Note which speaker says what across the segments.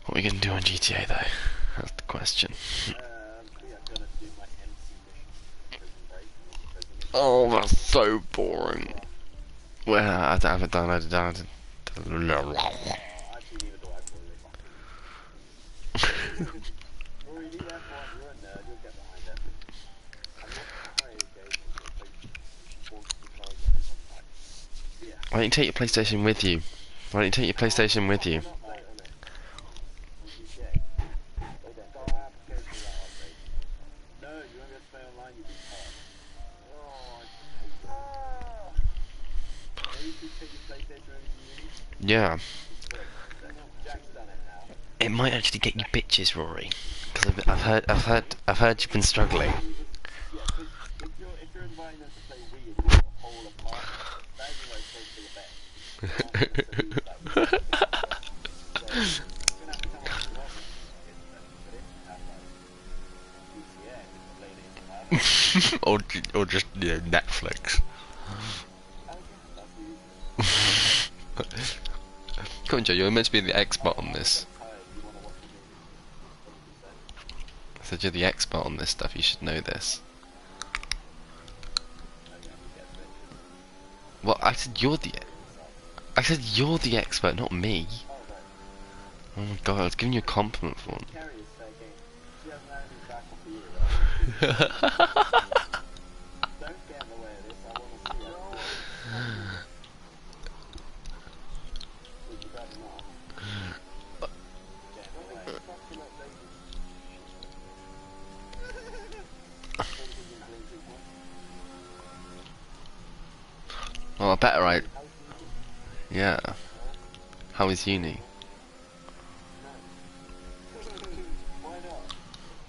Speaker 1: What are we going to do on GTA though? That's the question. Oh, that's so boring. Well, I haven't downloaded. Why don't you take your PlayStation with you? Why don't you take your PlayStation with you? Yeah. It might actually get you bitches, Rory. Because I've heard you've been struggling. or just Netflix. Come on, Joe, you're meant to be the expert on this. I said you're the expert on this stuff, you should know this. Well, I said you're the expert, not me. Oh my god, I was giving you a compliment for one. Oh, I better right. Yeah. How is uni?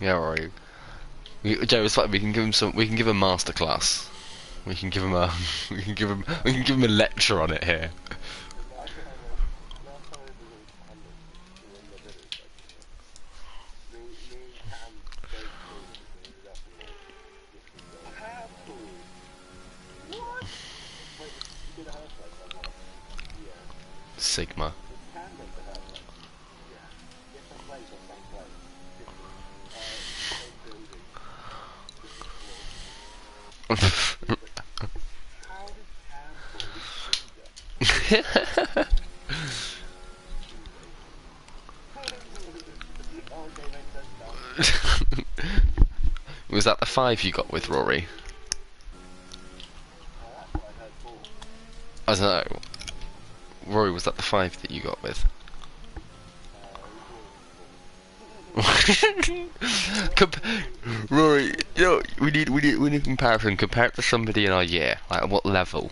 Speaker 1: Yeah, right. Joe, it's like we can give him some. We can give him a masterclass. We can give him a. We can give him a lecture on it here. Sigma. Was that the 5 you got with Rory? I don't know. Rory, was that the 5 that you got with? Rory, you know, we need a comparison. Compare it to somebody in our year. Like, at what level?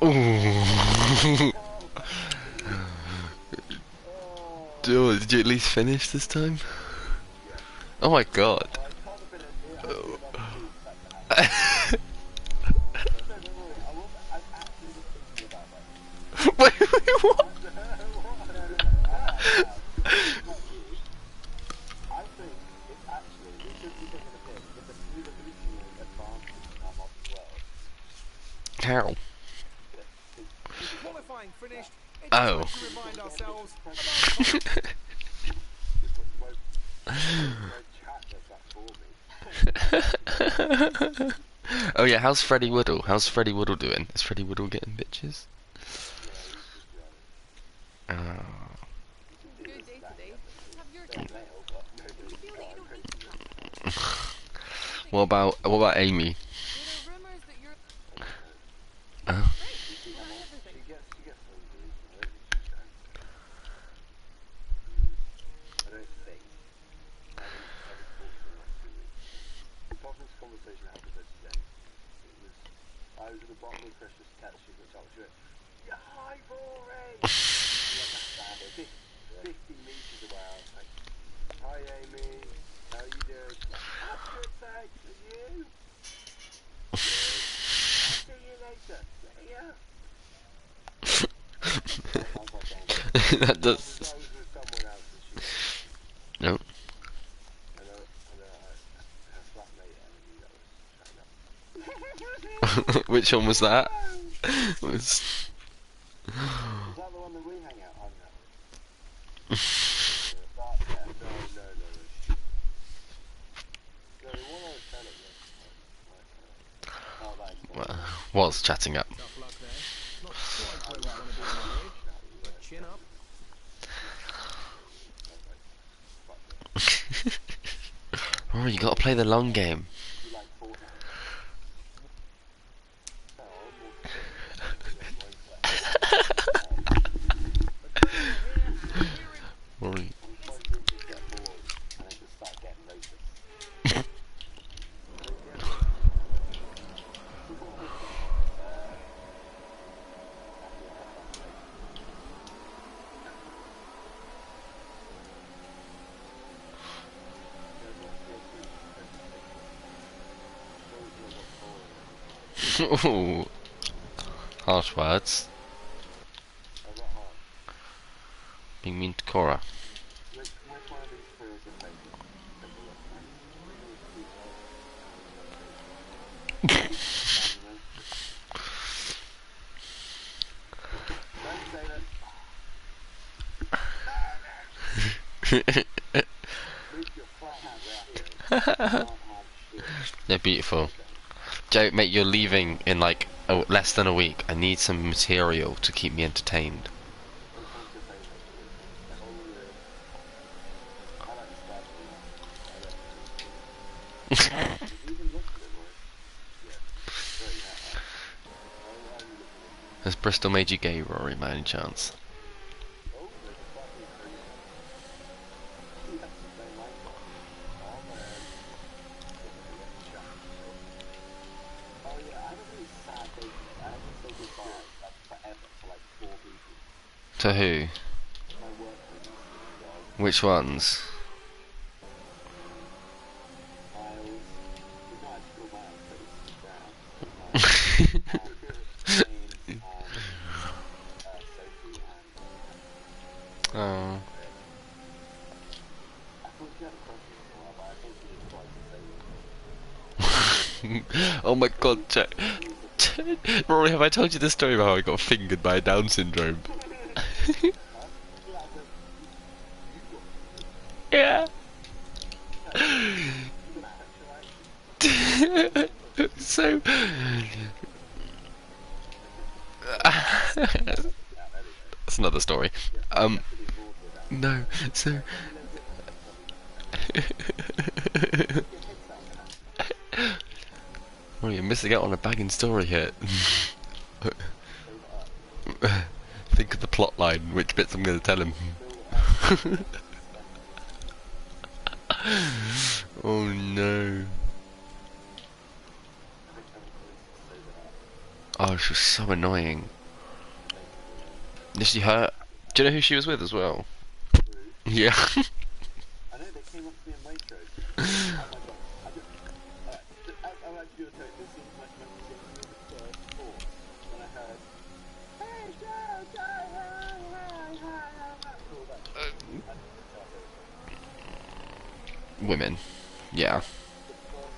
Speaker 1: Ooh. Did you at least finish this time? Oh my god. Wait, what? How? Oh. Oh yeah, how's Freddie Woodle? How's Freddie Woodle doing? Is Freddie Woodle getting bitches? What about Amy? That does. No. Which one was that? Was...
Speaker 2: Is that the one that we hang out? Hung out with? Yeah, no. No, the one I was telling you. Oh, that's
Speaker 1: Was chatting up.
Speaker 3: Tough luck there. Not quite where we want to be in the age, but chin up.
Speaker 1: Oh, you gotta play the long game.
Speaker 2: you like Fortnite.
Speaker 1: Rory.
Speaker 2: Sometimes we just get bored and then just start getting racist.
Speaker 1: Ooh. Harsh words. Being mean to Cora.
Speaker 2: Which one of these two is your favourite?
Speaker 1: They're beautiful. Joe, mate, you're leaving in like less than a week. I need some material to keep me entertained. Has Bristol made you gay, Rory, by any chance? To who? Which ones? Oh. Oh my god, Jack. Rory, have I told you the story about how I got fingered by Down syndrome? Yeah. So that's another story. No, so well, you're missing out on a bagging story here. Think of the plot line, which bits I'm going to tell him. Oh no. Oh, she was so annoying. Did she hurt? Do you know who she was with as well? Yeah.
Speaker 2: I know they came up to me in Waitrose. Oh my god. I'm actually going to tell you, this seems like when we were in the first course, when I heard, hey, Joe, all that.
Speaker 1: Women. Yeah.
Speaker 2: The first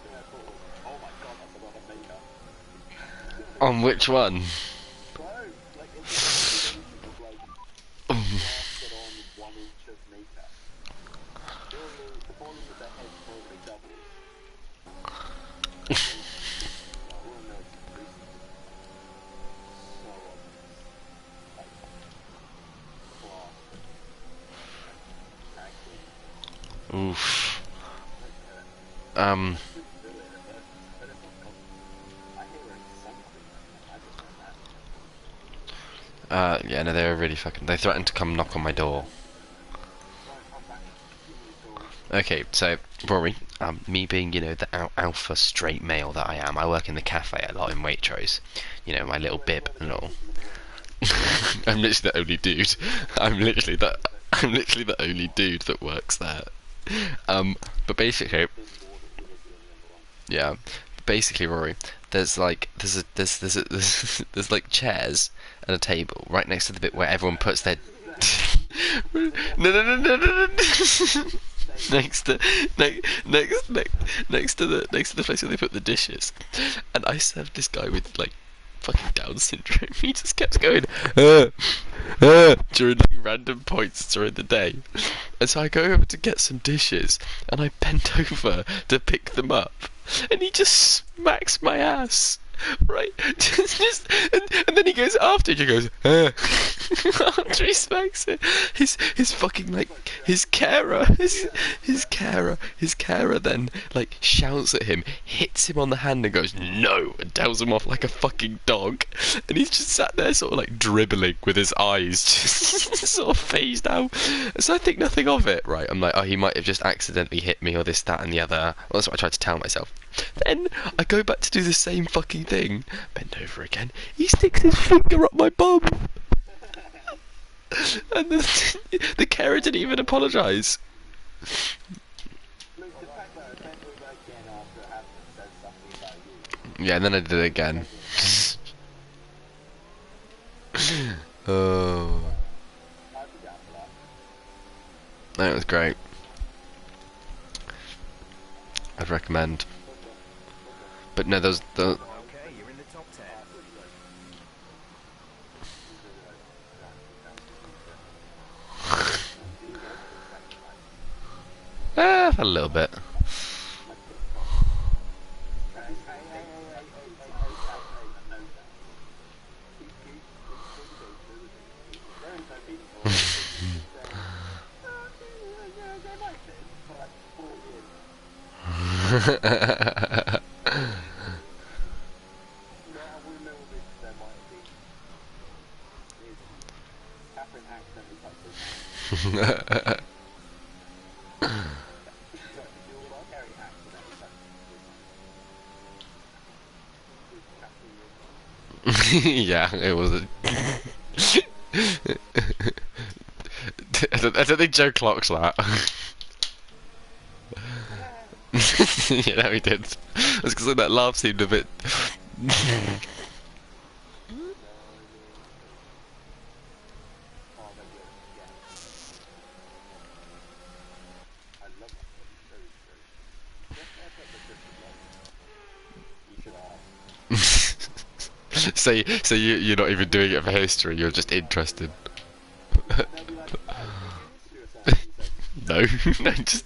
Speaker 2: thing I thought was, oh my god, that's a lot of makeup.
Speaker 1: On which one?
Speaker 2: Bro, like, it's like, plastered on 1 inch of makeup. The volume of their head probably doubles.
Speaker 1: Oof. Yeah, no, they were really fucking. They threatened to come knock on my door. Okay, so Rory, me being, you know, the alpha straight male that I am, I work in the cafe a lot in Waitrose. You know, my little bib and all. I'm literally the only dude. I'm literally the only dude that works there. But basically, yeah. Basically, Rory, there's like there's like chairs and a table right next to the bit where everyone puts their. No. next to next to the place where they put the dishes, and I served this guy with like fucking Down syndrome. He just kept going during like random points during the day, and so I go over to get some dishes, and I bent over to pick them up, and he just smacks my ass. Right, and then he goes after it. He goes, after he smacks it. His fucking like his carer then like shouts at him, hits him on the hand, and goes no, and tells him off like a fucking dog. And he's just sat there, sort of like dribbling with his eyes, just sort of phased out. So I think nothing of it. Right, I'm like, oh, he might have just accidentally hit me, or this, that, and the other. Well, that's what I tried to tell myself. Then I go back to do the same fucking thing. Bend over again. He sticks his finger up my bum. And the carer didn't even apologise.
Speaker 2: Look, the fact that I bent over again after having said something about you.
Speaker 1: Yeah, and then I did it again. Oh,
Speaker 2: I'd be down for that.
Speaker 1: that was great. I'd recommend. But no, there's the.
Speaker 3: Okay, you're in the top 10.
Speaker 1: A little bit. Yeah, it was. I don't think Joe clocks that. Yeah, no, he did. That's because that laugh seemed a bit. So you're not even doing it for history. You're just interested. No, no, just.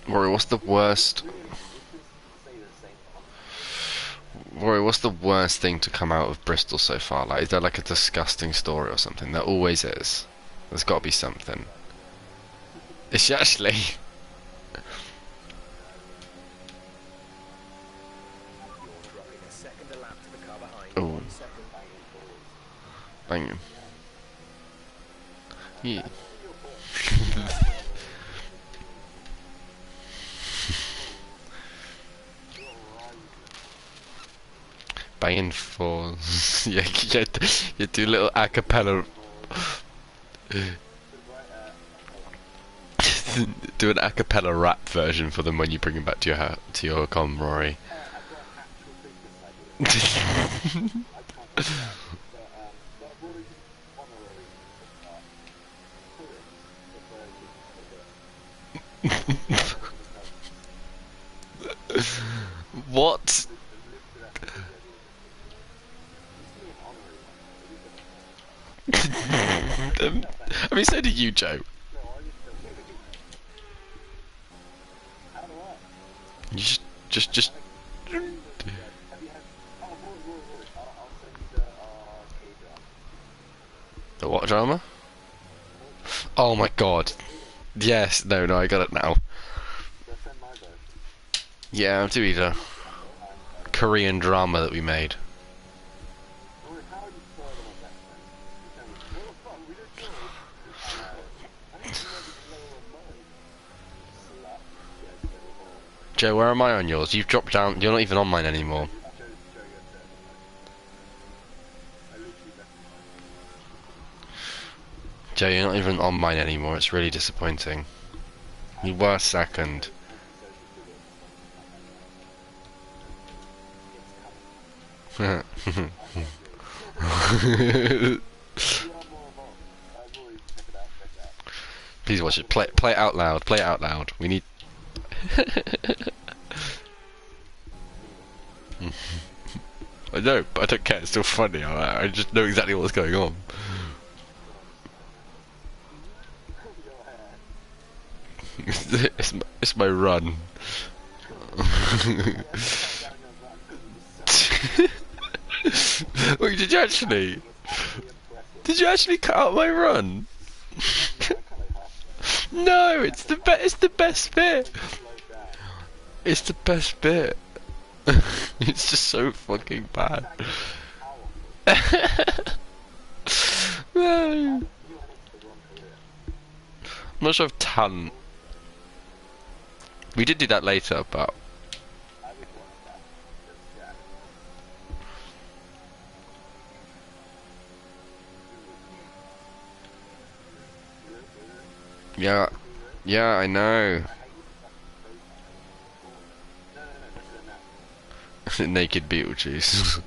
Speaker 1: Rory, what's the worst? Rory, what's the worst thing to come out of Bristol so far? Like, is there like a disgusting story or something? There always is. There's got to be something. Is she actually? Oh. Bang. Yeah. Banging for yeah, you do a little acapella. Do an acapella rap version for them when you bring them back to your com, Rory. What? I mean, so did you, Joe. You just. The what drama? Oh my god. Yes, no, I got it now.
Speaker 2: So send my version.
Speaker 1: Yeah, I'm doing the Korean drama that we made.
Speaker 2: Oh, how would you spoil them on that then? You tell me, what the fuck, we just joined. I didn't even know we could lower on mine. Slut. Yes, little whore.
Speaker 1: Joe, where am I on yours? You've dropped down. You're not even on mine anymore.
Speaker 2: Show your turn. I literally left mine.
Speaker 1: Joe, you're not even on mine anymore. It's really disappointing. You were second. Please watch it. Play it out loud. Play it out loud. We need. I know, but I don't care. It's still funny. I just know exactly what's going on. It's my run. Wait, did you actually? Did you actually cut out my run? No, it's the best bit. It's the best bit. It's just so fucking bad. No. I'm not sure if talent. We did do that later, but yeah, I know. Naked Beetlejuice.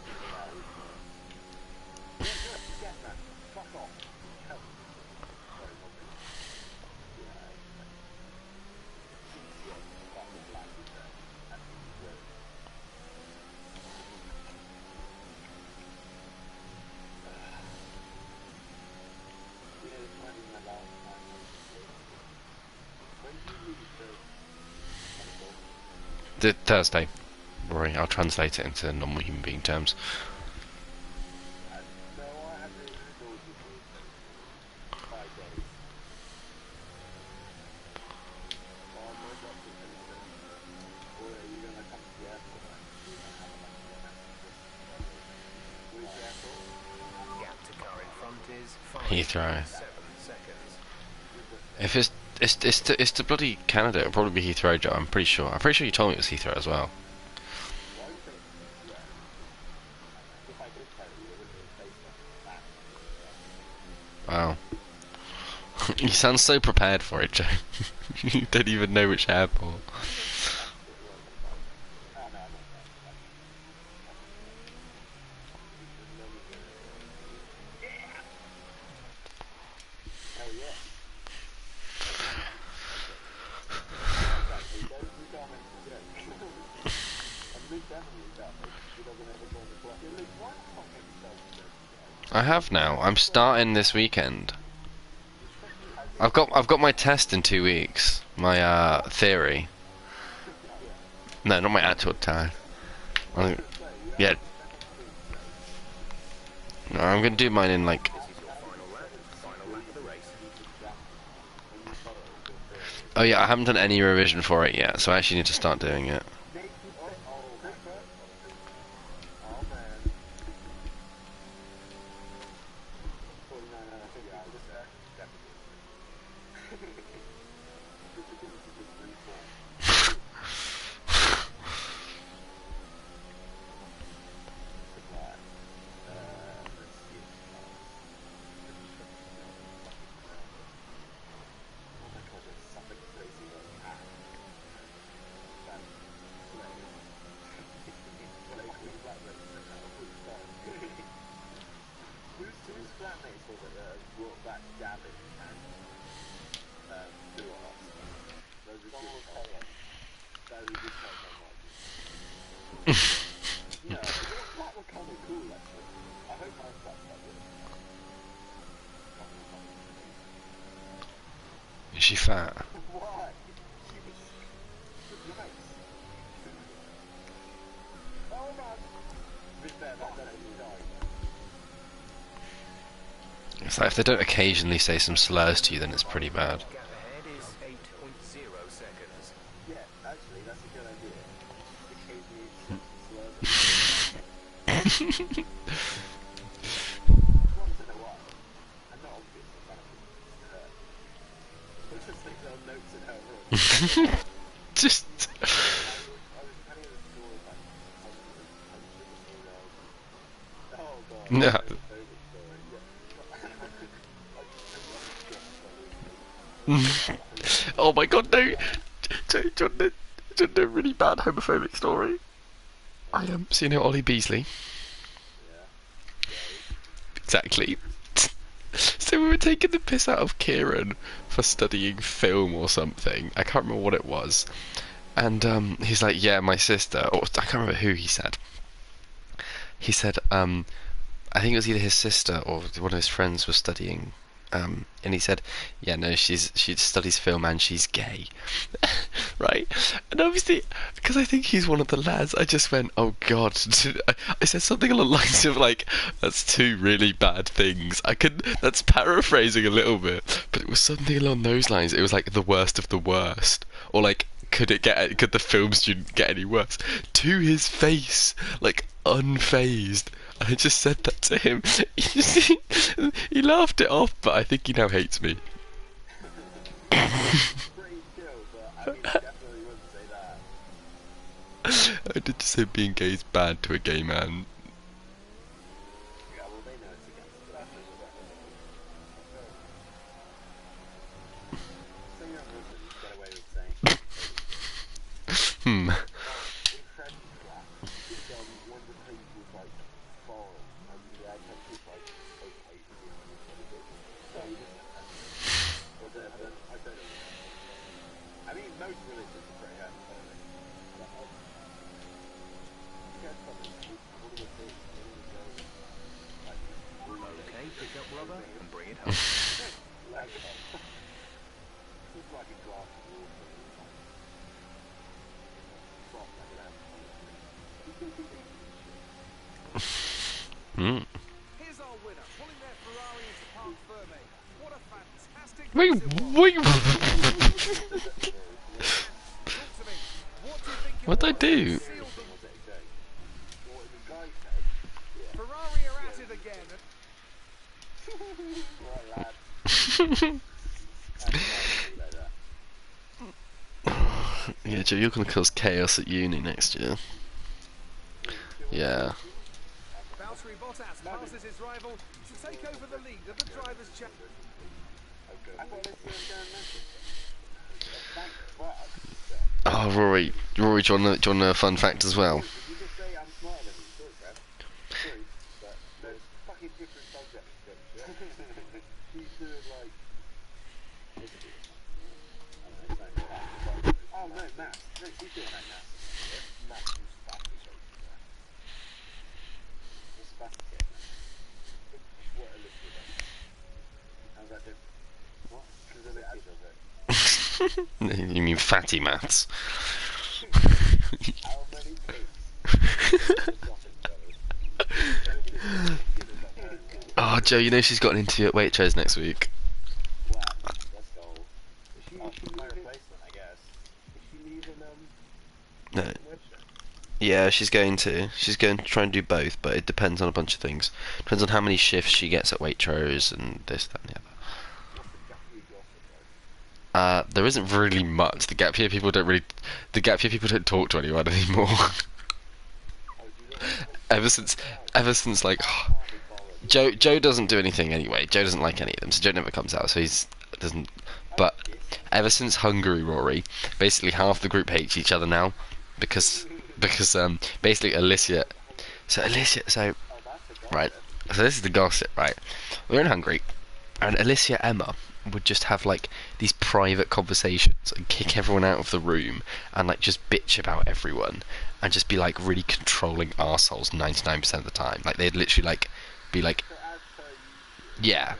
Speaker 1: Thursday. Worry, I'll translate it into normal human being terms. Heathrow. If it's the bloody Canada, it'll probably be Heathrow, Joe. I'm pretty sure. I'm pretty sure you told me it was Heathrow as well. Wow. You sound so prepared for it, Joe. You don't even know which airport. I have now. I'm starting this weekend. I've got my test in 2 weeks. My theory. No, not my actual test. Yeah. No, I'm gonna do mine in like. Oh yeah, I haven't done any revision for it yet, so I actually need to start doing it. Is she fat? So if they don't occasionally say some slurs to you, then it's pretty bad.
Speaker 3: Gap ahead is 8.0 seconds.
Speaker 2: Yeah, actually, that's a good idea. Occasionally slurs. Once in a while. And not obviously, kind of. Let's just take little notes in her room.
Speaker 1: Just.
Speaker 2: I was telling the story about oh god.
Speaker 1: No.
Speaker 2: That's my favourite story. Yeah.
Speaker 1: Oh my god, no! Do you want a really bad homophobic story? I am. So you know Ollie Beasley? Exactly. So we were taking the piss out of Kieran for studying film or something. I can't remember what it was. And he's like, yeah, my sister, or I can't remember who he said. He said, I think it was either his sister or one of his friends was studying, and he said, yeah, no, she studies film and she's gay, right? And obviously, because I think he's one of the lads, I just went, oh god. I said something along the lines of like, that's two really bad things. That's paraphrasing a little bit, but it was something along those lines. It was like the worst of the worst, or like, could the film student get any worse? To his face, like unfazed. I just said that to him. He laughed it off, but I think he now hates me.
Speaker 2: Pretty chill, but I mean, I definitely wouldn't say that.
Speaker 1: I did just say being gay is bad to a gay man.
Speaker 2: Yeah, well, they know it's against the so you're Muslim, you get away with saying.
Speaker 1: Hmm.
Speaker 2: In Fred's class, it's, one of the things was like foreign, and the text was like, okay, so you was it, I don't know. I mean, most religions are pretty homophobic.
Speaker 3: Okay, pick up rubber and bring it home.
Speaker 1: Hmm.
Speaker 3: Here's our winner, pulling their Ferrari into Parc Ferme. What a fantastic
Speaker 1: Wait,
Speaker 3: race it was.
Speaker 1: wait.
Speaker 3: Talk to me. What do you think it
Speaker 1: What'd I
Speaker 3: was
Speaker 1: do?
Speaker 3: that sealed them? Ferrari are at it again.
Speaker 1: Yeah, Joe, you're gonna cause chaos at uni next year. Yeah.
Speaker 3: Valtteri Bottas passes his rival to take over the lead of the Drivers' Championship.
Speaker 1: Oh, Rory, do you want a fun fact as well?
Speaker 2: Did you just say I'm smarter than you? Sorry, Fred. True, but there's fucking different subject description. She's doing like... Oh no, maths. No, she's doing like maths. Maths is spastic. It's spastic. What Olivia does. How's that different? What? Because Olivia does it.
Speaker 1: You mean fatty maths?
Speaker 2: How many things?
Speaker 1: Oh, Joe, you know she's got an interview at Waitrose next week.
Speaker 2: Wow, let's go. Is she my replacement, I guess. Is she leaving
Speaker 1: No.
Speaker 2: Webster?
Speaker 1: Yeah, she's going to try and do both, but it depends on a bunch of things. Depends on how many shifts she gets at Waitrose and this, that, and the other.
Speaker 2: What's the gap year gossip,
Speaker 1: There isn't really much. The Gap Year people don't talk to anyone anymore. ever since like Joe doesn't do anything anyway. Joe doesn't like any of them, so Joe never comes out. So he's doesn't. But ever since Hungary, Rory, basically half the group hates each other now because basically Alicia. So right. So this is the gossip, right? We're in Hungary, and Alicia Emma would just have like these private conversations and kick everyone out of the room and like just bitch about everyone and just be like really controlling arseholes 99% of the time. Like they'd literally like be like, yeah,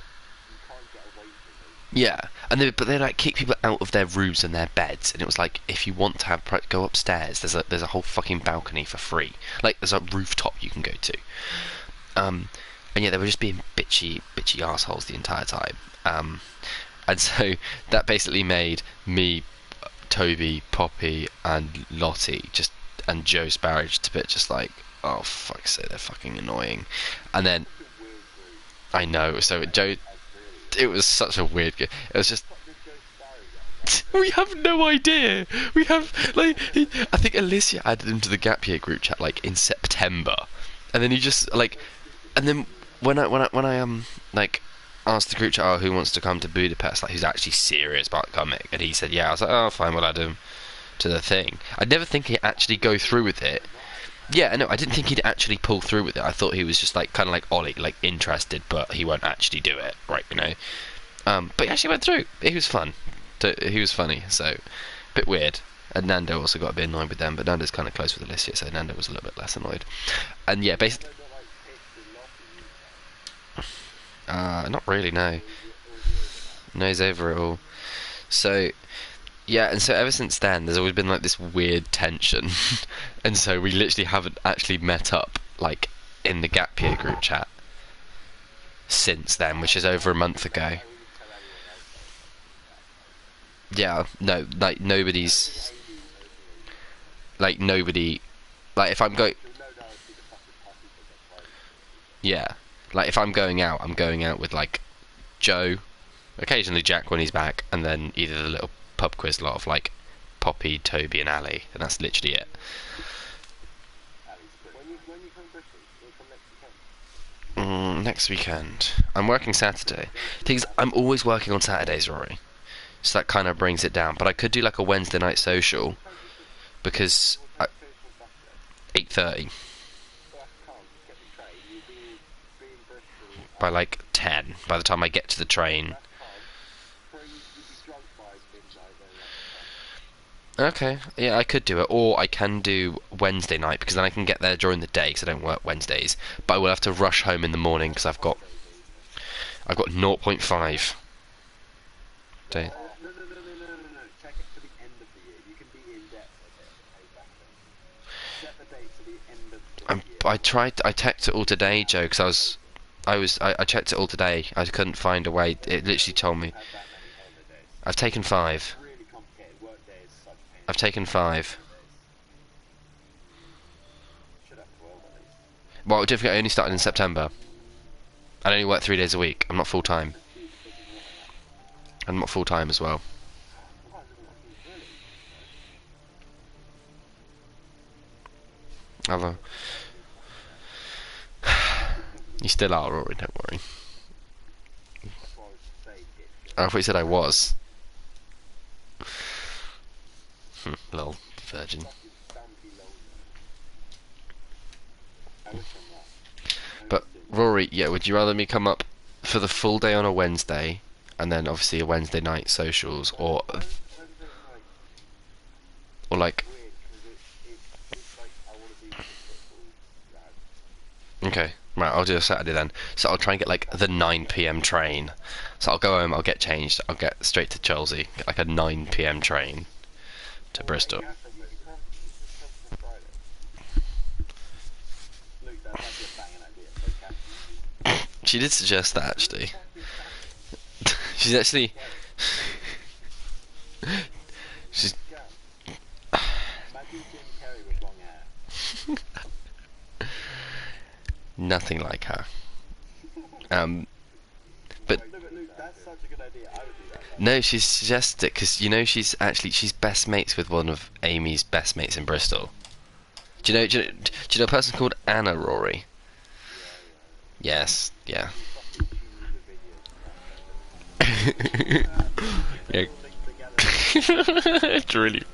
Speaker 1: yeah, and but they like kick people out of their rooms and their beds, and it was like if you want to have go upstairs, there's a whole fucking balcony for free. Like there's a rooftop you can go to. And yeah, they were just being bitchy assholes the entire time. And so that basically made me, Toby, Poppy, and Lottie and Joe Sparrow just a bit just like, oh fuck's sake, they're fucking annoying. And then I know, so Joe, it was such a weird game. It was just. We have no idea. We have like I think Alicia added him to the Gap Year group chat like in September, and then he just like, and then when I like asked the group chat, oh, who wants to come to Budapest, like who's actually serious about coming, and he said yeah. I was like, oh fine, we'll add him to the thing. I'd never think he'd actually go through with it. Yeah, no, I didn't think he'd actually pull through with it. I thought he was just like kind of like Ollie, like interested, but he won't actually do it, right? You know. But he actually went through. He was fun. He was funny, so a bit weird. And Nando also got a bit annoyed with them, but Nando's kind of close with Alicia, so Nando was a little bit less annoyed. And yeah, basically, not really, no. No, he's over it all. So yeah, and so ever since then, there's always been like this weird tension, and so we literally haven't actually met up like in the Gap Year group chat since then, which is over a month ago. Yeah, no, like nobody's, like nobody, like if I'm going, yeah, like if I'm going out with like Joe, occasionally Jack when he's back, and then either the little pub quiz lot of like Poppy, Toby, and Ali, and that's literally it. Next weekend, I'm working Saturday. Things I'm always working on Saturdays, Rory. So that kind of brings it down. But I could do like a Wednesday night social, because 8:30. By like 10. By the time I get to the train. Okay, yeah, I could do it, or I can do Wednesday night because then I can get there during the day because I don't work Wednesdays. But I will have to rush home in the morning because I've got 0.5 day. I texted it all today, Joe, because I checked it all today. I couldn't find a way. It literally told me. I've taken 5. I've taken 5. Well, don't forget, I only started in September. I only work 3 days a week. I'm not full time. I'm not full time as well. Hello. You still are, Rory, don't worry. I thought you said I was. Little virgin. But, Rory, yeah, would you rather me come up for the full day on a Wednesday, and then obviously a Wednesday night socials, or like... Okay, right, I'll do a Saturday then. So I'll try and get like the 9 PM train. So I'll go home, I'll get changed, I'll get straight to Chelsea, get like a 9 PM train to Bristol. She did suggest that actually. She's actually... She's... Nothing like her. But no, she suggested it because you know she's best mates with one of Amy's best mates in Bristol. Do you know a person called Anna, Rory? Yes, yeah. Yeah. It's really.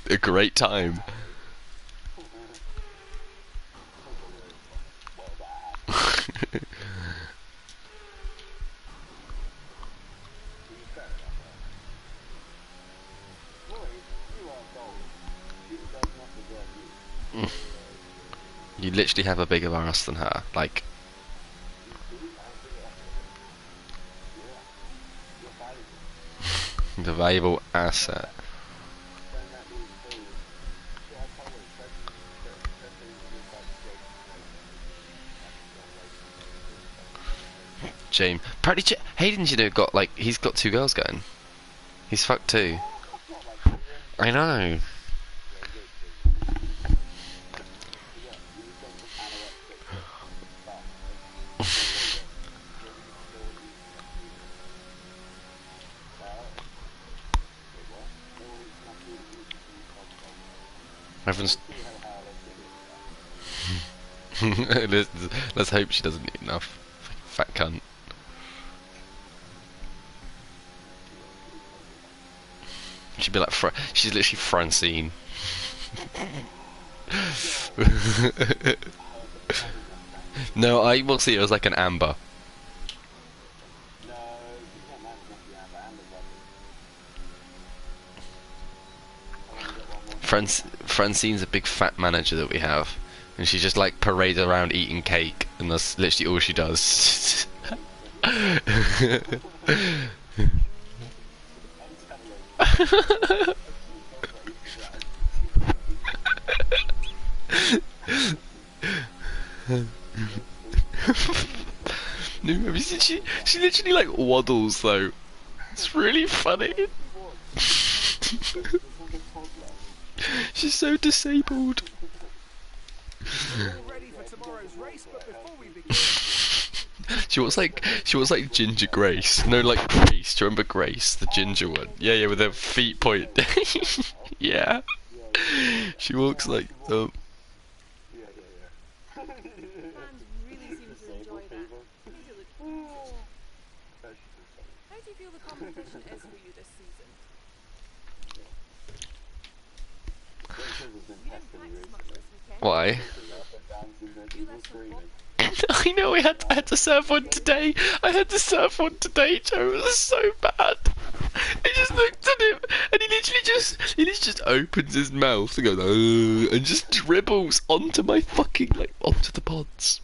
Speaker 1: A great time. You literally have a bigger ass than her. Like, the valuable asset. James. Apparently, Hayden's, you know, got like, he's got 2 girls going. He's fucked too. I know. Everyone's. Let's hope she doesn't eat enough. Fat cunt. She'd be like, she's literally Francine. No, I will see her as like an Amber. Francine's a big fat manager that we have, and she just like parades around eating cake, and that's literally all she does. No, have you seen she literally like waddles though. It's really funny. She's so disabled.
Speaker 3: All ready for tomorrow's race, but before we begin,
Speaker 1: She was like Ginger Grace. No, like Grace. Do you remember Grace, the ginger one? Yeah, yeah, with her feet point. Yeah. She walks like
Speaker 4: Fans really seem to enjoy that. How do you feel the competition is for you this season? You didn't practice much this weekend.
Speaker 1: Why?
Speaker 4: You left some pop.
Speaker 1: I know I had to serve one today. I had to serve one today, Joe. It was so bad. I just looked at him and he literally just opens his mouth and goes and just dribbles onto my fucking like onto the pods.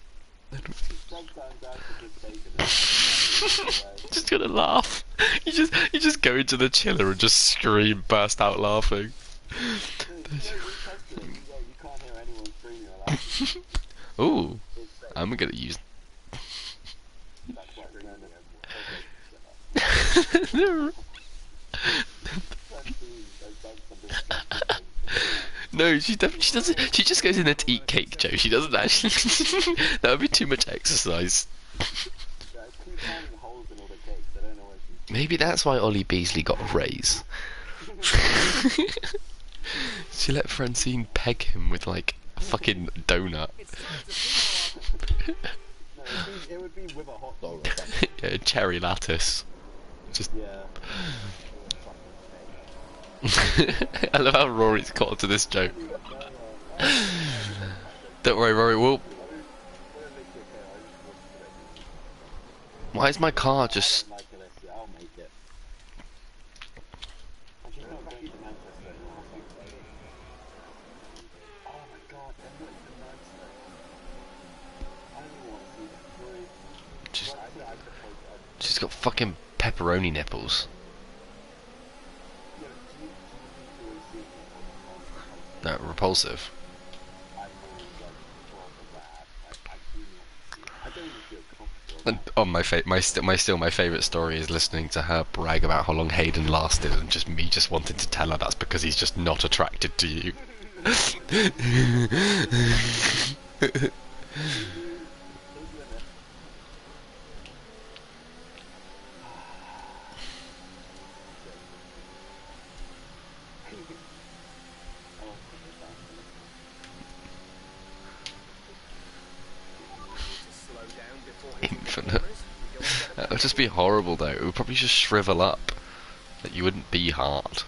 Speaker 1: Just gonna laugh. You just go into the chiller and just scream, burst out laughing. Ooh, I'm gonna use. No, she doesn't. She just goes in there to eat cake, Joe. She doesn't actually. That would be too much exercise. Maybe that's why Ollie Beasley got a raise. She let Francine peg him with like a fucking donut.
Speaker 2: It would be with a hot dog or something.
Speaker 1: Yeah, cherry lattice. Just.
Speaker 2: Yeah.
Speaker 1: I love how Rory's caught onto this joke. Don't worry, Rory. Why is my car just?
Speaker 2: I'll make it. I'm just not going to Manchester anymore. Oh my god, they're not even nice though. I don't even want to see them through.
Speaker 1: Just, she's got fucking pepperoni nipples. No, repulsive. And on my favorite story is listening to her brag about how long Hayden lasted, and just me just wanting to tell her that's because he's just not attracted to you. Infinite. That would just be horrible though. It would probably just shrivel up. That you wouldn't be hard.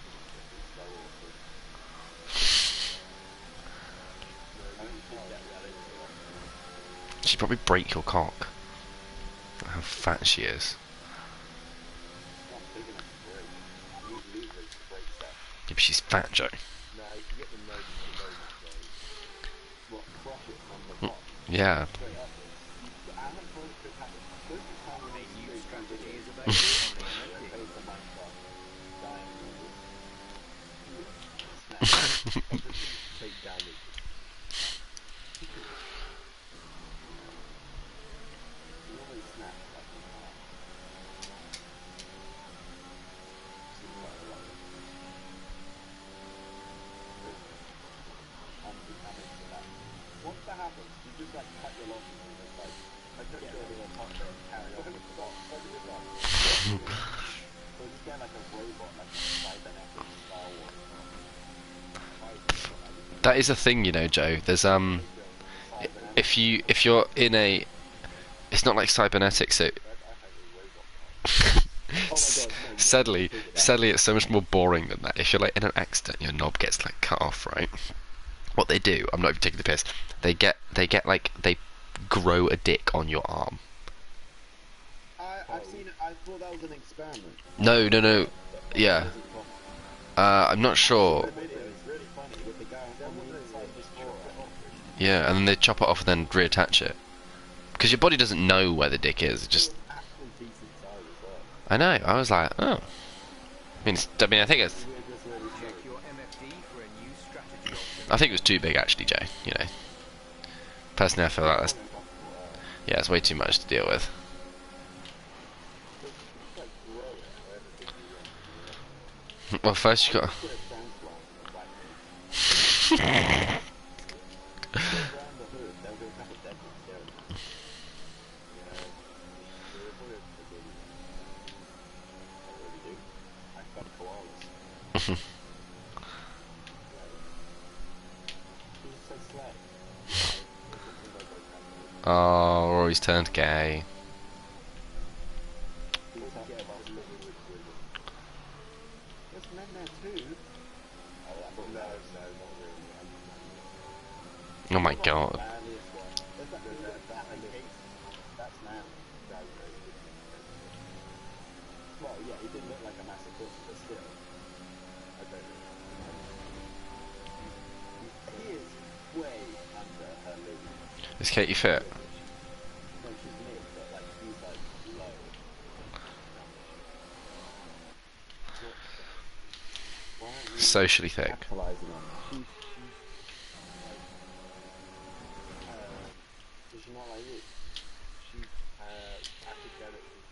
Speaker 1: She'd probably break your cock. How fat she is. Yeah, but she's fat, Joe. Yeah.
Speaker 2: straight up. I haven't thought it could happen. This is how we
Speaker 3: A
Speaker 2: make
Speaker 3: new
Speaker 2: straight
Speaker 3: strategy is
Speaker 2: transition.
Speaker 3: available on the MFD.
Speaker 2: Pay for my stuff. Dying normal. Snap. Everything take damage. You always snap like in half. See quite a lot. I'm into that. Once that happens, you just like cut your losses and just like I just go to the top and carry on with the boss. So just get like a robot, like a cybernetic Star Wars.
Speaker 1: That is a thing, you know, Joe. There's if you're in a, it's not like cybernetics. So sadly, it's so much more boring than that. If you're like in an accident, your knob gets like cut off, right? What they do, I'm not even taking the piss. They get like they grow a dick on your arm.
Speaker 2: I've seen it. I thought that was an experiment.
Speaker 1: No. Yeah. I'm not sure.
Speaker 2: It was really funny with the guy on the inside just chop it off.
Speaker 1: Yeah, and then they chop it off and then reattach it. Because your body doesn't know where the dick is. It just,
Speaker 2: Actually decent size as well.
Speaker 1: I know. I was like, oh. I think it's.
Speaker 2: We're just really
Speaker 3: Check your MFD for a new strategy option.
Speaker 1: I think it was too big actually, Joe. You know. Personally, I feel like that's, yeah, it's way too much to deal with. Well, first you got. Oh, Rory's turned gay. Oh my god.
Speaker 2: Well, yeah, he did look like a massive pussy, but still. I don't know. He is way under her league.
Speaker 1: Is Katie fit?
Speaker 2: No, she's mid, but like he's like low. Why aren't you
Speaker 1: Socially thick.
Speaker 2: capitalizing on that? She's she not like you? She's academically.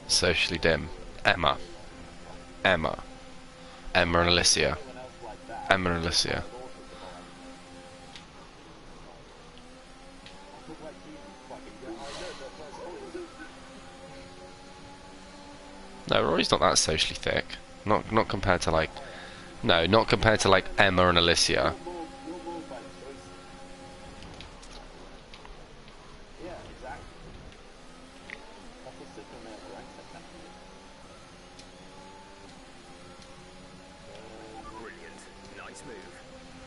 Speaker 1: Socially dim. Emma and Alicia.
Speaker 2: Anyone else like that?
Speaker 1: Emma and Alicia. No, Rory's not that socially thick. Not compared to like. No, not compared to like Emma and Alicia.
Speaker 2: You're more by choice. Yeah, exactly. That's what Superman ranks at that.
Speaker 3: Brilliant. Nice move.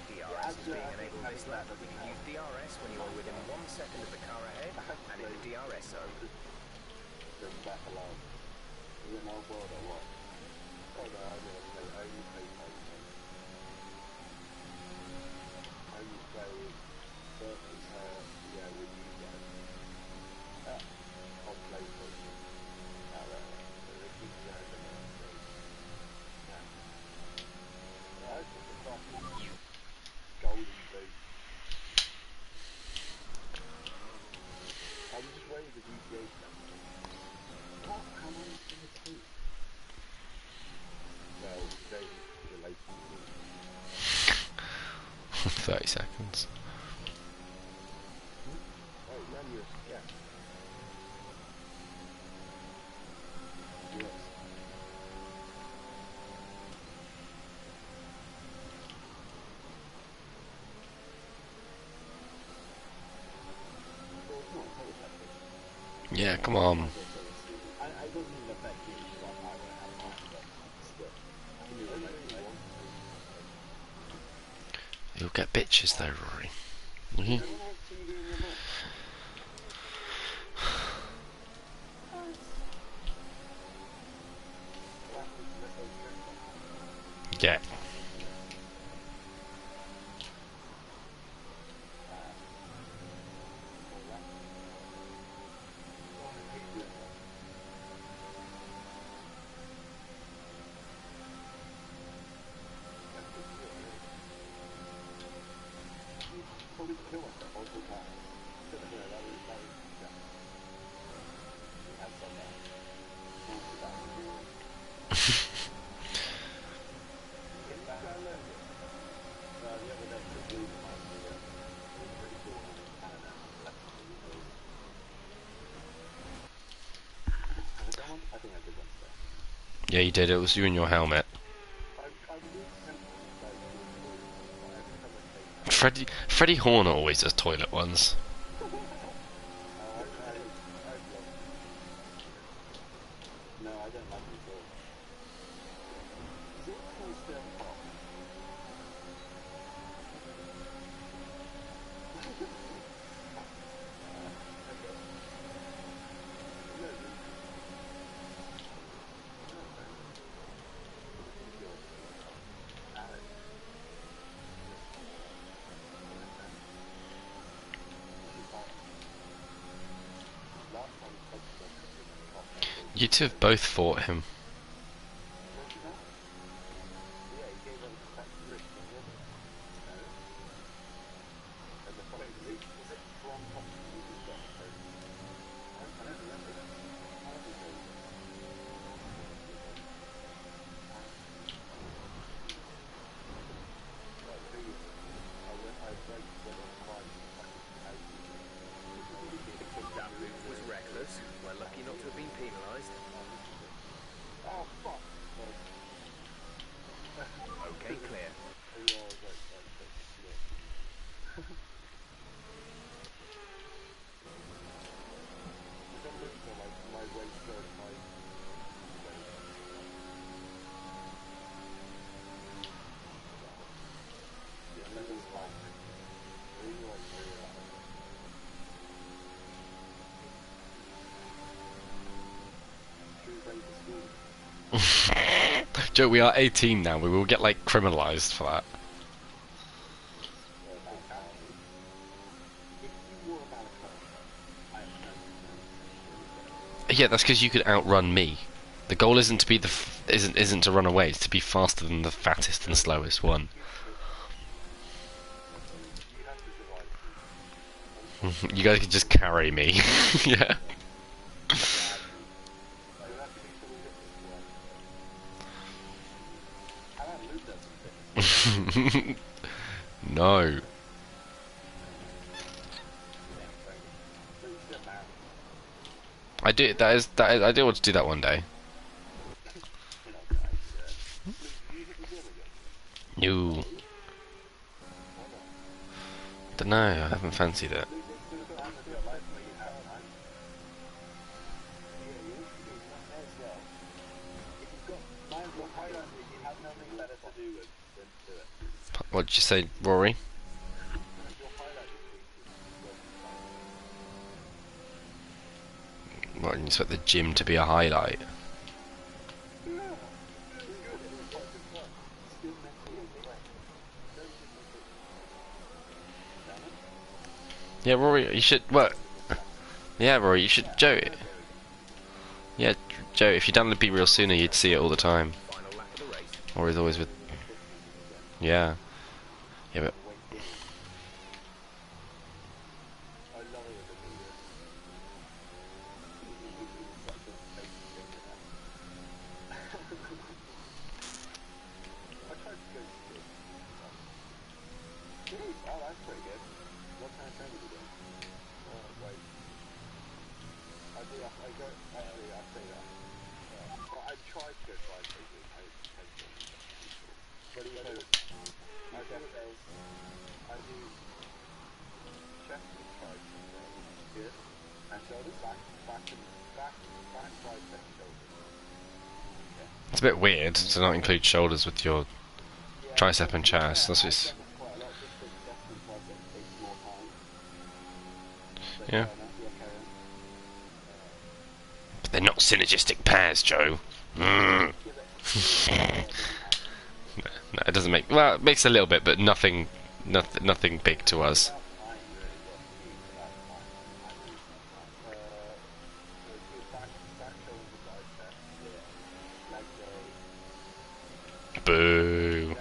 Speaker 3: DRS is being enabled this lap. You can use DRS when you are within 1 second of the car ahead and in the DRS zone.
Speaker 2: Goes back alone. Is it an old world or what? Oh no, I only play Pokemon. I only play certain, yeah, with you guys. On PlayStation. They keep me over there. Yeah. Yeah, I took the fucking golden boot. I was just waiting for GTA to come. What? How long is it going to take? Well, today is the latest.
Speaker 1: 30 seconds.
Speaker 2: Oh, yeah, yeah. Yes. Well, it's not telepathy.
Speaker 1: Yeah, come on.
Speaker 2: It doesn't even affect you, but I would have mine, but still. Can you relate to one?
Speaker 1: You'll get bitches though, Rory. Mhm.
Speaker 2: You don't have TV in your mouth.
Speaker 1: Yeah.
Speaker 2: told me to kill myself multiple times. So, yeah, that was yeah. We had some that. Multiple times. Get back on there. The other day, the blue reminded me that it was pretty cool when I was in Canada. Left me with those. Have I done one? I think I did one today.
Speaker 1: Yeah, you did. It was you and your helmet.
Speaker 2: I'm really simple. Like, every time I say
Speaker 1: Freddie Horner always does toilet ones.
Speaker 2: no, I don't like it at all. Is it still still hot?
Speaker 1: You two have both fought him.
Speaker 3: That move was reckless. We're lucky not to have been penalised.
Speaker 2: Oh, fuck!
Speaker 3: Okay, clear.
Speaker 1: Joe, we are 18 now. We will get like criminalised for that. Yeah, that's because you could outrun me. The goal isn't to be isn't to run away. It's to be faster than the fattest and slowest one. You guys can just carry me. Yeah. No. I do. That is. I do want to do that one day. No. Don't know. I haven't fancied it. What did you say, Rory? What, you expect the gym to be a highlight? Yeah, Rory, you should. What? Yeah, Rory, you should. Joe. Yeah, Joe, if you download Be Real sooner, you'd see it all the time.
Speaker 3: Final lap of the race.
Speaker 1: Rory's always with. Yeah. Yeah, but.
Speaker 2: Oh, that's pretty good. What kind of training do you do? Wait. I do. I go. Actually, I say that. Well, I try to go 5 days a week. What do you do? I do chest and triceps. Good. And shoulders. Back, tricep, shoulders.
Speaker 1: It's a bit weird to not include shoulders with your tricep and chest. That's just. Yeah. But they're not synergistic pairs, Joe. No, it doesn't make. Well, it makes a little bit, but nothing big to us. Boo.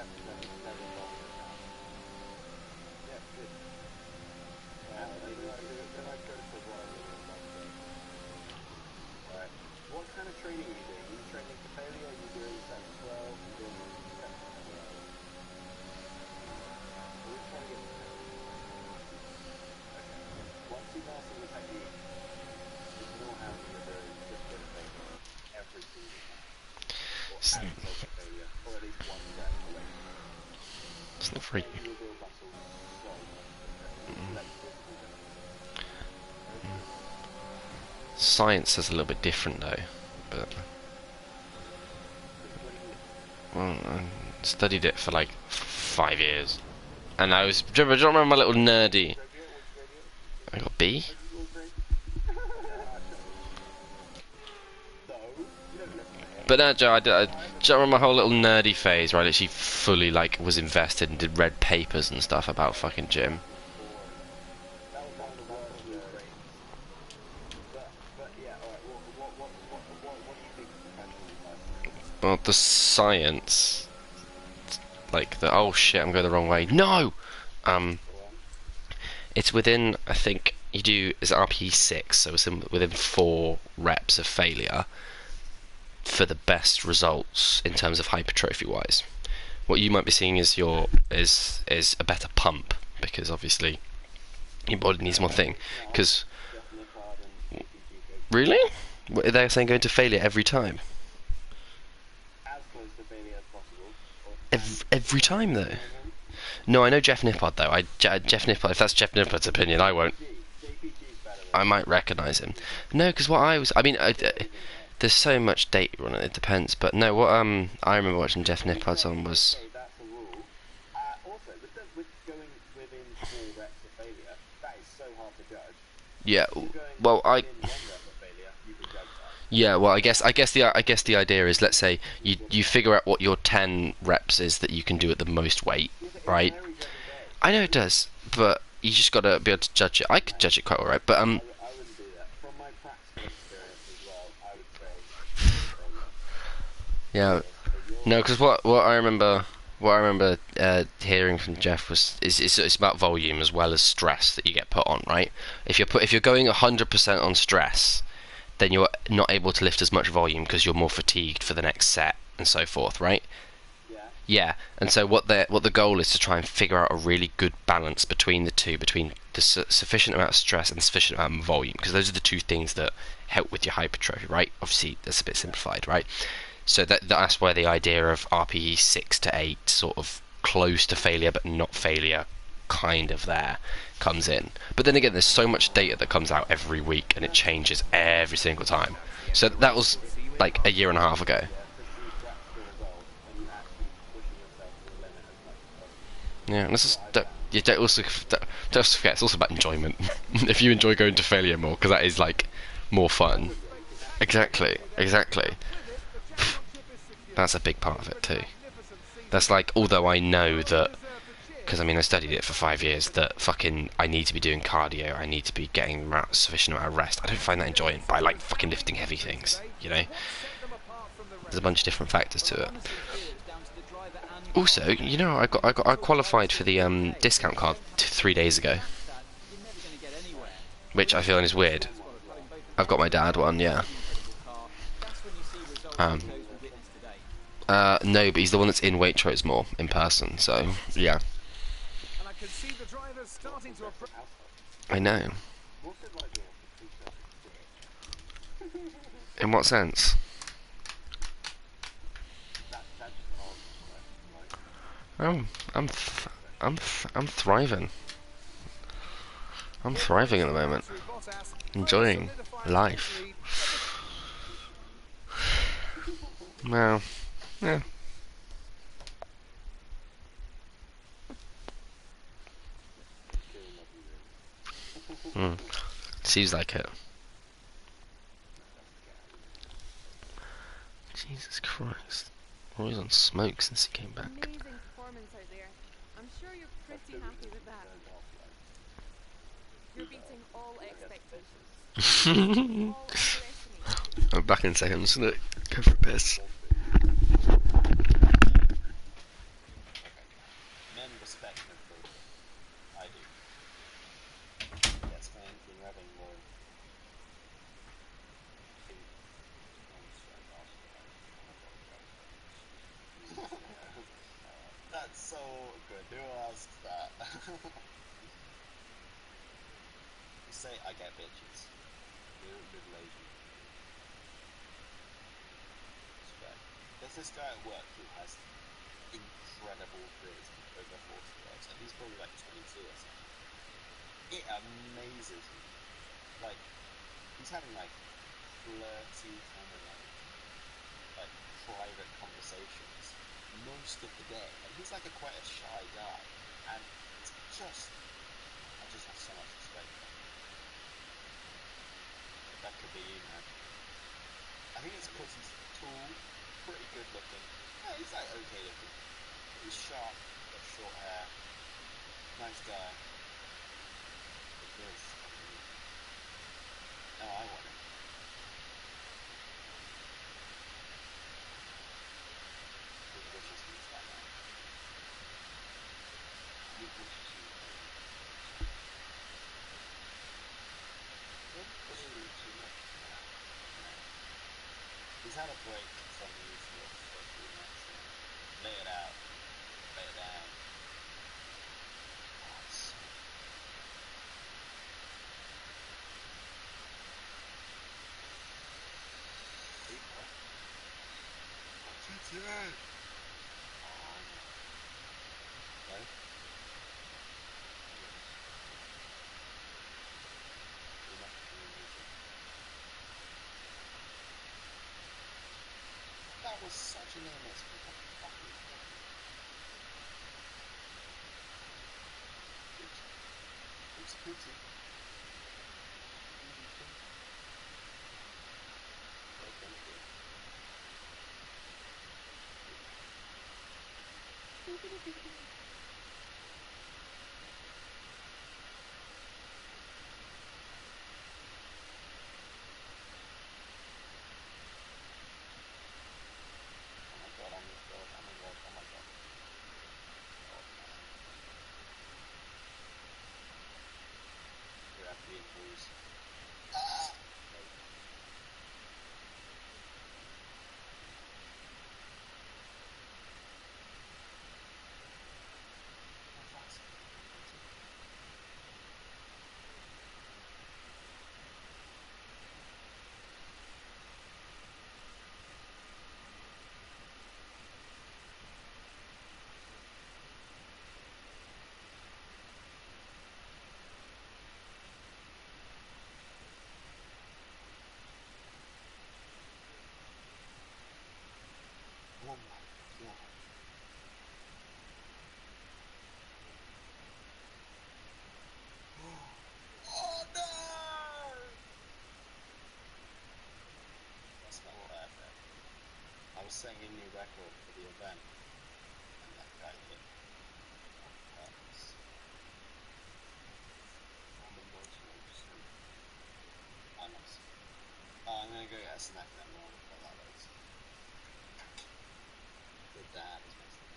Speaker 1: It's,
Speaker 2: failure, or at least one rep away.
Speaker 1: it's not very.
Speaker 2: You will build muscle slowly, let the physical go.
Speaker 1: Science is a little bit different though, but well, I studied it for like 5 years, and I was. Do you remember my little nerdy? I got B. But no, Joe, do you remember my whole little nerdy phase where I literally fully like was invested and did read papers and stuff about fucking gym? Well, the science, like the oh shit, I'm going the wrong way. No, it's within. I think you do is RPE 6, so it's within 4 reps of failure for the best results in terms of hypertrophy wise. What you might be seeing is is a better pump, because obviously your body needs more thing. Because really, they're saying go into failure every time. Every time though. No, I know Jeff Nippard though. Jeff Nippard. If that's Jeff Nippard's opinion, I won't. I might recognise him. No, because what I mean, there's so much data on it. It depends. But no, what I remember watching Jeff Nippard's on was. Yeah. Well, Yeah, well, I guess the idea is, let's say you figure out what your 10 reps is that you can do at the most weight, right? I know it does, but you just gotta be able to judge it. I could judge it quite alright, but yeah, no, because what I remember hearing from Jeff was it's about volume as well as stress that you get put on, right? If you're going 100% on stress, then you're not able to lift as much volume because you're more fatigued for the next set and so forth, right? Yeah, and so what the goal is to try and figure out a really good balance between the two, between the sufficient amount of stress and sufficient amount of volume, because those are the two things that help with your hypertrophy, right? Obviously, that's a bit simplified, right? So that's where the idea of RPE 6 to 8, sort of close to failure but not failure, kind of there, comes in. But then again, there's so much data that comes out every week, and it changes every single time. So that was like a year and a half ago. Yeah, and this is don't also forget it's also about enjoyment. If you enjoy going to failure more, because that is like more fun. Exactly. That's a big part of it too. That's like, although I know that, because I mean I studied it for 5 years, that fucking I need to be doing cardio, I need to be getting sufficient amount of rest. I don't find that enjoying, but I like fucking lifting heavy things, you know? There's a bunch of different factors to it. Also, you know, I qualified for the discount card 3 days ago, which I feel is weird. I've got my dad one, yeah. No, but he's the one that's in Waitrose more in person, so yeah. I know. In what sense? I'm thriving. I'm thriving at the moment. Enjoying life. Well, yeah. Seems like it. Jesus Christ. Roy's on smoke since he came back.
Speaker 4: Amazing performance out there. I'm sure you're pretty happy with that. You're beating all expectations. All underestimated.
Speaker 1: I'm back in a second. I'm just gonna go for a piss.
Speaker 2: Men respect men for I do. Yes, man, you're having more. That's so good. Who asked that? You say I get bitches. You're a good lady. Respect. There's this guy at work who has incredible ability over 40 words, and he's probably like 22 or something. It amazes me. Like, he's having like flirty kind of like private conversations most of the day, and he's like quite a shy guy, and it's just, I just have so much respect for him. That could be you, man. I think it's because he's tall, pretty good looking. Yeah, he's like okay looking. He's sharp, got short hair, nice guy. But this, I mean, no, I want him. Big wishes means that man. Big wishes means that man. Don't put a little too much. No. He's had a break from the usual stuff we met, so lay it out, lay it down. Oh, it's so big, what? GTA! Oh, no. Right? You're not doing music. That was such an aimless fucking it's pretty. Oh my god, oh my god, oh my god, oh my god. Oh man. Grab the boys. Ah! Nope. How fast? Oh my god. Oh no! That's not what I said. I was setting a new record for the event, and that guy hit on purpose. On the motivation. I must. Oh, I'm gonna go get a snack then while that loads. The dad is messed up.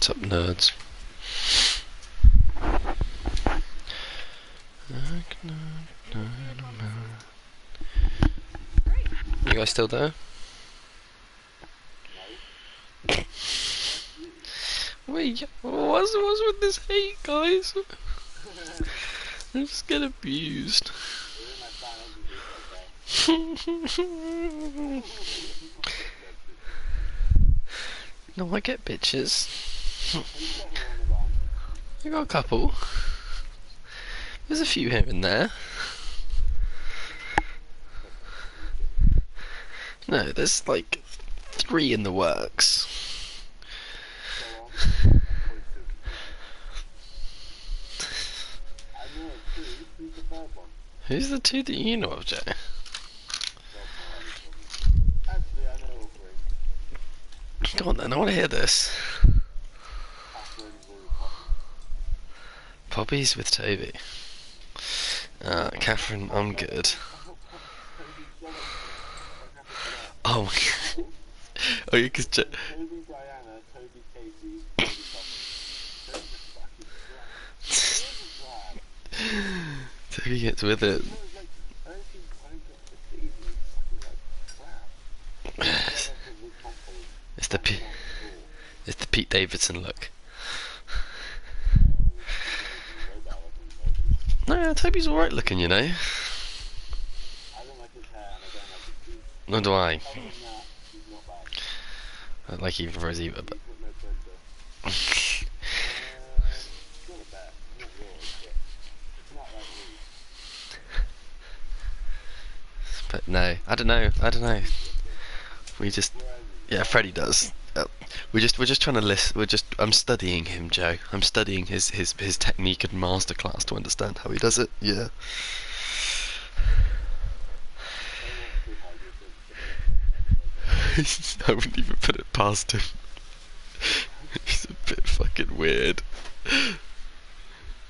Speaker 1: What's up, nerds? You guys still there? Wait, what's with this hate, guys? I just get abused. No, I get bitches. I got a couple. There's a few here and there. No, there's like 3 in the works. Who's the 2 that you know of, Joe?
Speaker 2: Actually, I know all 3.
Speaker 1: Go on then, I want to hear this. Poppy's with Toby. Catherine, I'm good. Oh my god. Oh, yeah, because
Speaker 2: Toby, Diana, Toby, Casey, Toby,
Speaker 1: Toby gets with it. It's the Pete Davidson look. No, yeah, Toby's alright looking, you know.
Speaker 2: I don't like his hair and I don't like his teeth.
Speaker 1: Nor do I.
Speaker 2: Other than that, he's not bad.
Speaker 1: I don't like even Rose either, but.
Speaker 2: He's got no bender. Not a bear, not yours, but it's not like me.
Speaker 1: But no, I don't know. We just, yeah, Freddie does. We're just trying to list. I'm studying him, Joe. I'm studying his technique and masterclass to understand how he does it. Yeah. I wouldn't even put it past him. He's a bit fucking weird.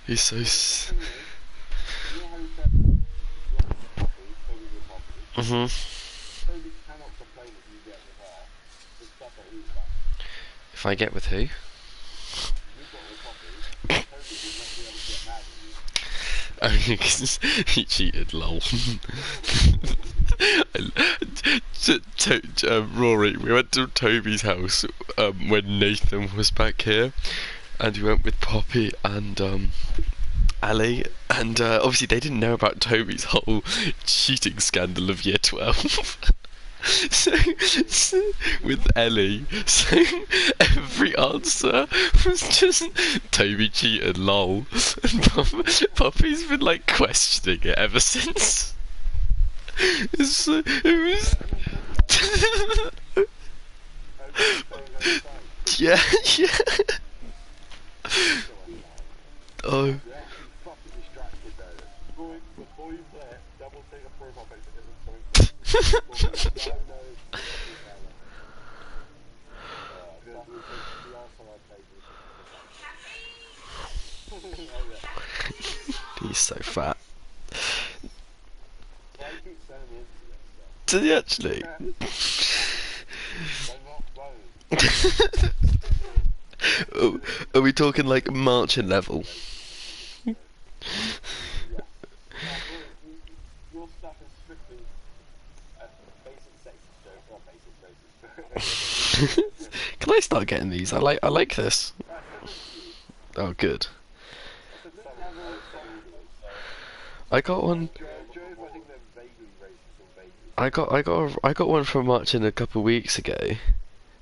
Speaker 1: He's so.
Speaker 2: You know how you said, Toby's a Poppy?
Speaker 1: Mhm.
Speaker 2: Toby cannot complain if you get with her. It's stuff that he's done.
Speaker 1: If I get with who?
Speaker 2: You got with Poppy, Toby would not be able to get mad at you.
Speaker 1: Oh, because he cheated, lol. Rory, we went to Toby's house when Nathan was back here, and we went with Poppy and Ali, and obviously they didn't know about Toby's whole cheating scandal of year 12. So with Ellie, so every answer was just Toby cheated, lol, and Poppy's been like questioning it ever since. It was yeah. Oh.
Speaker 2: Yeah, he's fucking distracted though. Before you play it, double take a profile picture isn't something.
Speaker 1: He's so fat.
Speaker 2: Why you keep sending me into this stuff?
Speaker 1: Did he actually?
Speaker 2: They're not clothes.
Speaker 1: Oh, are we talking like marching level?
Speaker 2: Yeah. Your stuff is strictly basic sex joke, not basic racist.
Speaker 1: Can I start getting these? I like this. Oh, good. I got one.
Speaker 2: Joe, I think they're vaguely racist or vaguely.
Speaker 1: I got one from marching a couple of weeks ago.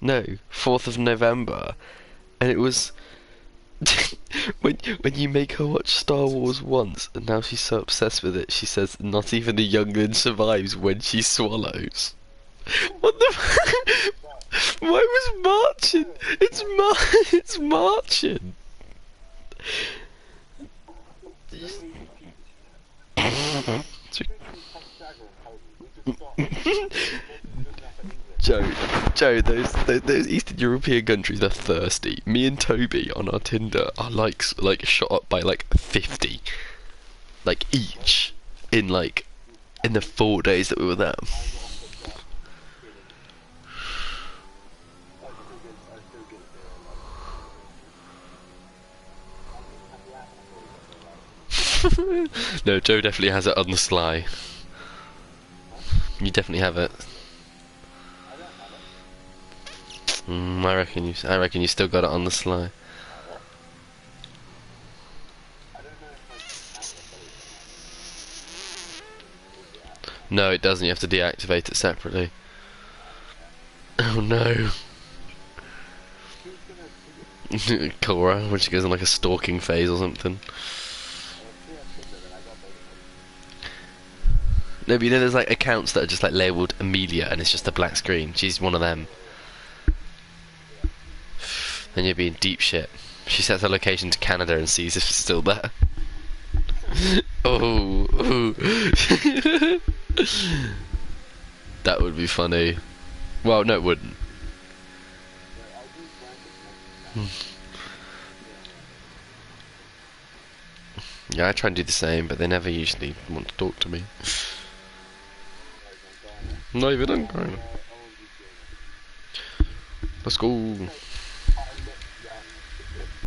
Speaker 1: No, 4th of November, and it was when you make her watch Star Wars once, and now she's so obsessed with it. She says, "Not even a youngling survives when she swallows." What the? Why was marching? It's marching. Joe, those Eastern European countries are thirsty. Me and Toby on our Tinder are like shot up by like 50, like each in the 4 days that we were there. No, Joe definitely has it on the sly. You definitely have it.
Speaker 2: I don't have it.
Speaker 1: I reckon you still got it on the sly.
Speaker 2: I don't know if my camera follows it.
Speaker 1: No, it doesn't. You have to deactivate it separately. Oh no.
Speaker 2: Who's gonna see it?
Speaker 1: Cora, when she goes on like a stalking phase or something.
Speaker 2: Or see a Tinder, then I got both of them.
Speaker 1: No, but you know there's like accounts that are just like labelled Amelia and it's just a black screen. She's one of them. Then you'd be in deep shit. She sets her location to Canada and sees if it's still there. Oh, oh. That would be funny. Well, no, it wouldn't.
Speaker 2: Yeah, I'll do blanket next time.
Speaker 1: Yeah, I try and do the same, but they never usually want to talk to me.
Speaker 2: Guys, I'm going.
Speaker 1: Not even on
Speaker 2: I
Speaker 1: China.
Speaker 2: won't be doing it.
Speaker 1: Let's go.